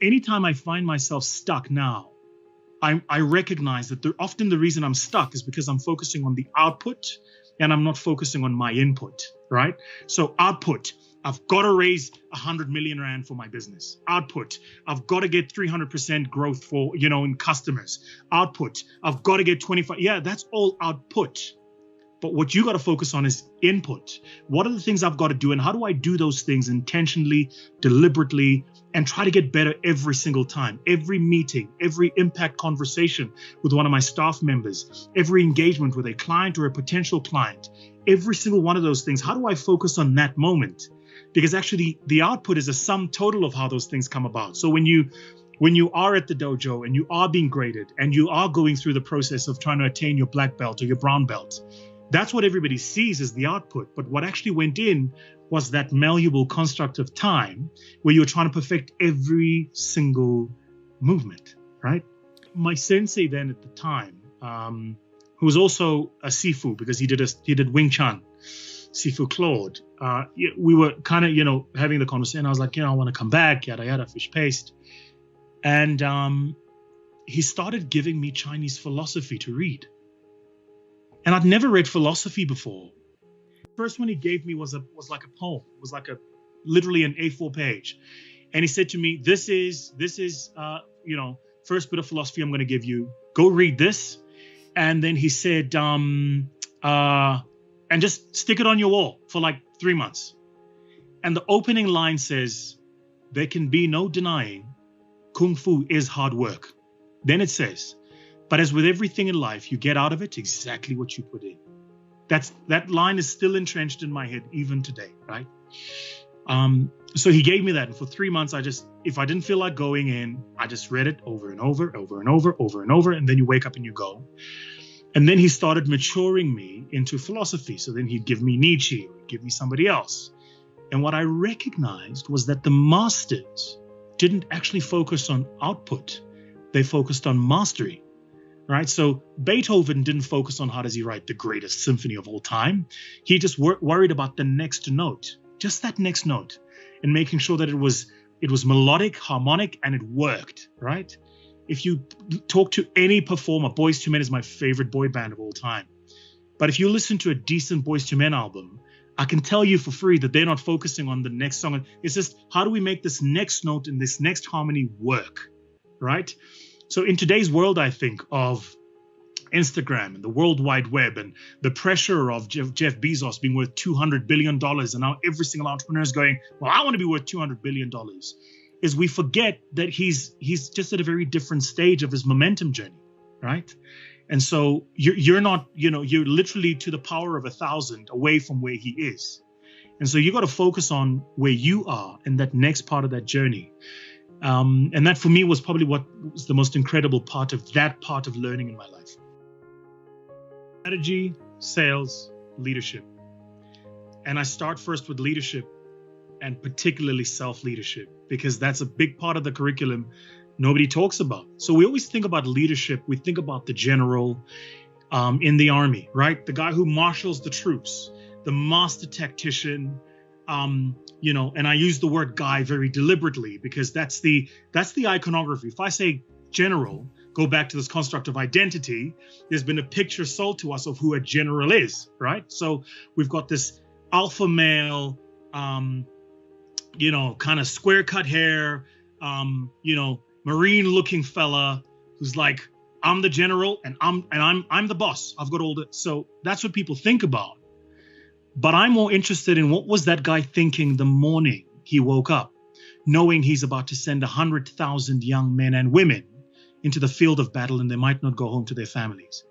Anytime I find myself stuck now, I recognize that often the reason I'm stuck is because I'm focusing on the output and I'm not focusing on my input, right? So output, I've got to raise 100 million rand for my business. Output, I've got to get 300% growth for, in customers. Output, I've got to get 25. Yeah, that's all output. But what you got to focus on is input. What are the things I've got to do, and how do I do those things intentionally, deliberately, and try to get better every single time? Every meeting, every impact conversation with one of my staff members, every engagement with a client or a potential client, every single one of those things. How do I focus on that moment? Because actually the output is a sum total of how those things come about. So when you are at the dojo and you are being graded and you are going through the process of trying to attain your black belt or your brown belt, that's what everybody sees as the output. But what actually went in was that malleable construct of time where you're trying to perfect every single movement, right? My sensei then at the time, who was also a Sifu because he did Wing Chun, Sifu Claude, we were kind of, having the conversation. I was like, I want to come back, yada, yada, fish paste. And he started giving me Chinese philosophy to read. And I'd never read philosophy before. The first one he gave me was like a poem. It was like literally an A4 page. And he said to me, this is first bit of philosophy I'm going to give you. Go read this. And then he said, and just stick it on your wall for like 3 months. And the opening line says, there can be no denying Kung Fu is hard work. Then it says, but as with everything in life, you get out of it exactly what you put in. That line is still entrenched in my head even today, right? So he gave me that. And for 3 months, if I didn't feel like going in, I just read it over and over, over and over, over and over. And then you wake up and you go. And then he started maturing me into philosophy. So then he'd give me Nietzsche, or he'd give me somebody else. And what I recognized was that the masters didn't actually focus on output. They focused on mastery. Right. So Beethoven didn't focus on how does he write the greatest symphony of all time. He just worried about the next note, just that next note, and making sure that it was melodic, harmonic, and it worked. Right. If you talk to any performer, Boyz II Men is my favorite boy band of all time. But if you listen to a decent Boyz II Men album, I can tell you for free that they're not focusing on the next song. It's just, how do we make this next note and this next harmony work? Right. So in today's world, I think of Instagram and the World Wide Web and the pressure of Jeff Bezos being worth $200 billion. And now every single entrepreneur is going, well, I want to be worth $200 billion. Is we forget that he's just at a very different stage of his momentum journey, right? And so you're not, you're literally to the power of 1,000 away from where he is. And so you got to focus on where you are in that next part of that journey. And that for me was probably what was the most incredible part of learning in my life. Strategy, sales, leadership. And I start first with leadership, and particularly self-leadership, because that's a big part of the curriculum nobody talks about. So we always think about leadership. We think about the general in the army, right? The guy who marshals the troops, the master tactician, and I use the word guy very deliberately because that's the iconography. If I say general, go back to this construct of identity, there's been a picture sold to us of who a general is, right? So we've got this alpha male, kind of square cut hair, marine looking fella who's like, I'm the general and I'm the boss. I've got all the, so that's what people think about. But I'm more interested in what was that guy thinking the morning he woke up, knowing he's about to send 100,000 young men and women into the field of battle and they might not go home to their families.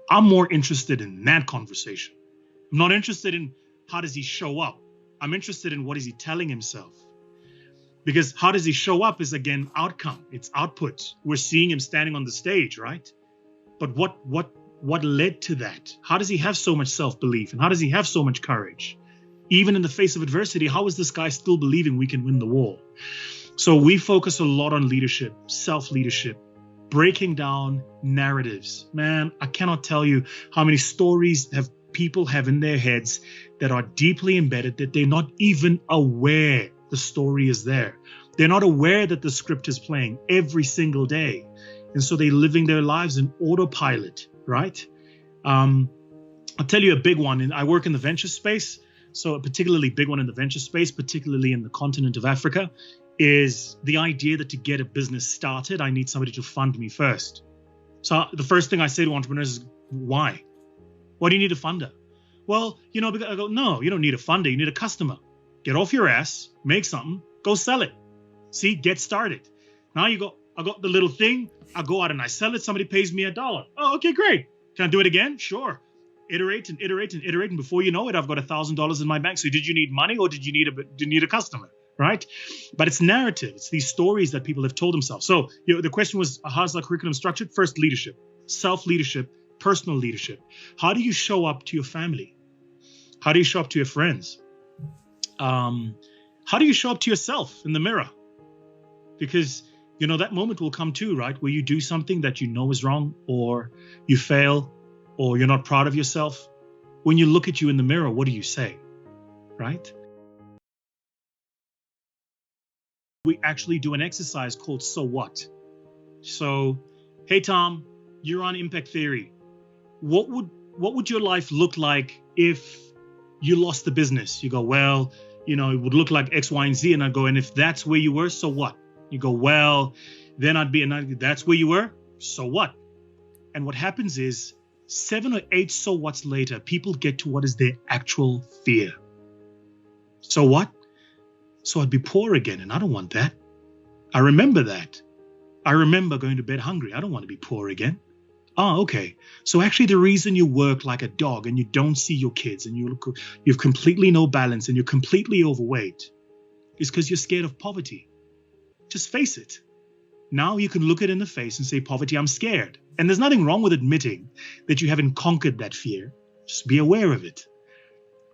I'm more interested in that conversation. I'm not interested in how does he show up. I'm interested in what is he telling himself. Because how does he show up is, again, outcome. It's output. We're seeing him standing on the stage, right? But what led to that? How does he have so much self-belief? And how does he have so much courage? Even in the face of adversity, how is this guy still believing we can win the war? So we focus a lot on leadership, self-leadership, breaking down narratives. Man, I cannot tell you how many stories people have in their heads that are deeply embedded that they're not even aware the story is there. They're not aware that the script is playing every single day. And so they're living their lives in autopilot, right? I'll tell you a big one. And I work in the venture space. So a particularly big one in the venture space, particularly in the continent of Africa, is the idea that to get a business started, I need somebody to fund me first. So the first thing I say to entrepreneurs is, why? Why do you need a funder? Well, because I go, no, you don't need a funder. You need a customer. Get off your ass, make something, go sell it. See, get started. Now you go, I got the little thing. I go out and I sell it. Somebody pays me $1. Oh, okay, great. Can I do it again? Sure. Iterate and iterate and iterate. And before you know it, I've got $1,000 in my bank. So did you need money or did you need a customer? Right? But it's narrative. It's these stories that people have told themselves. So the question was, how's our curriculum structured? First, leadership, self-leadership, personal leadership. How do you show up to your family? How do you show up to your friends? How do you show up to yourself in the mirror? Because, that moment will come too, right? Where you do something that you know is wrong, or you fail, or you're not proud of yourself. When you look at you in the mirror, what do you say, right? We actually do an exercise called So What? So, hey, Tom, you're on Impact Theory. What would your life look like if you lost the business? You go, well, it would look like X, Y, and Z. And I go, and if that's where you were, so what? You go, well, then that's where you were, so what? And what happens is 7 or 8 so what's later, people get to what is their actual fear. So what? So I'd be poor again, and I don't want that. I remember that. I remember going to bed hungry. I don't want to be poor again. Oh, okay. So actually the reason you work like a dog and you don't see your kids and you've completely no balance and you're completely overweight is because you're scared of poverty. Just face it. Now you can look it in the face and say, poverty, I'm scared. And there's nothing wrong with admitting that you haven't conquered that fear. Just be aware of it,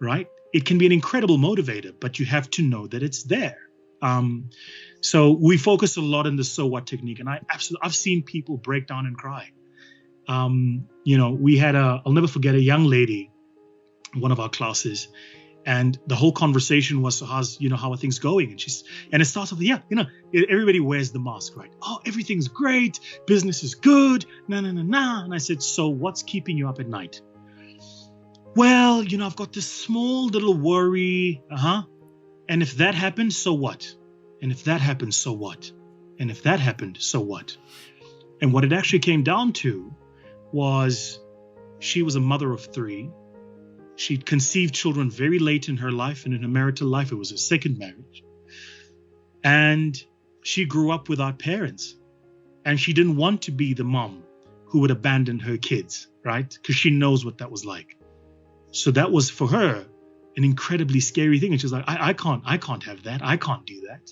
right? It can be an incredible motivator, but you have to know that it's there. So we focus a lot on the so what technique, and I've seen people break down and cry. We had I'll never forget a young lady in one of our classes, and the whole conversation was, so how are things going? And it starts off with, everybody wears the mask, right? Oh, everything's great. Business is good. No. And I said, so what's keeping you up at night? Well, I've got this small little worry. And if that happened, so what? And if that happened, so what? And if that happened, so what? And what it actually came down to was she was a mother of 3. She conceived children very late in her life, and in her marital life, it was her second marriage. And she grew up without parents. And she didn't want to be the mom who would abandon her kids, right? Because she knows what that was like. So that was for her an incredibly scary thing. And she's like, I can't have that. I can't do that.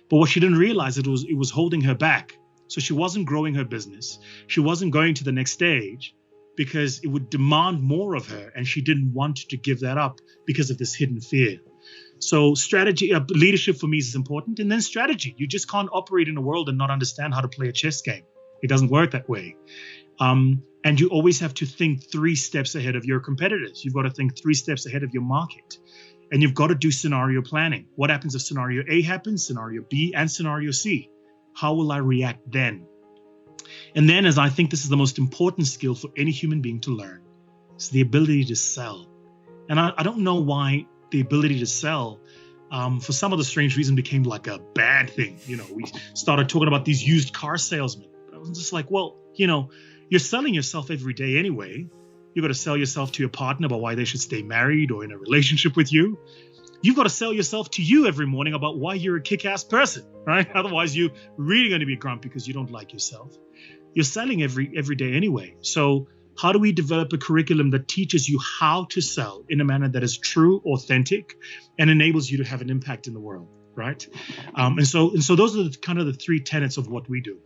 But what she didn't realize, it was holding her back. So she wasn't growing her business. She wasn't going to the next stage because it would demand more of her. And she didn't want to give that up because of this hidden fear. So strategy, leadership for me is important. And then strategy. You just can't operate in a world and not understand how to play a chess game. It doesn't work that way. And you always have to think 3 steps ahead of your competitors. You've got to think 3 steps ahead of your market. And you've got to do scenario planning. What happens if scenario A happens, scenario B, and scenario C? How will I react then? And then, as I think this is the most important skill for any human being to learn, it's the ability to sell. And I don't know why the ability to sell, for some of the strange reason, became like a bad thing. We started talking about these used car salesmen. But I was just like, well, you're selling yourself every day anyway. You've got to sell yourself to your partner about why they should stay married or in a relationship with you. You've got to sell yourself to you every morning about why you're a kick-ass person, right? Otherwise, you're really going to be grumpy because you don't like yourself. You're selling every day anyway. So how do we develop a curriculum that teaches you how to sell in a manner that is true, authentic, and enables you to have an impact in the world, right? And so those are kind of the 3 tenets of what we do.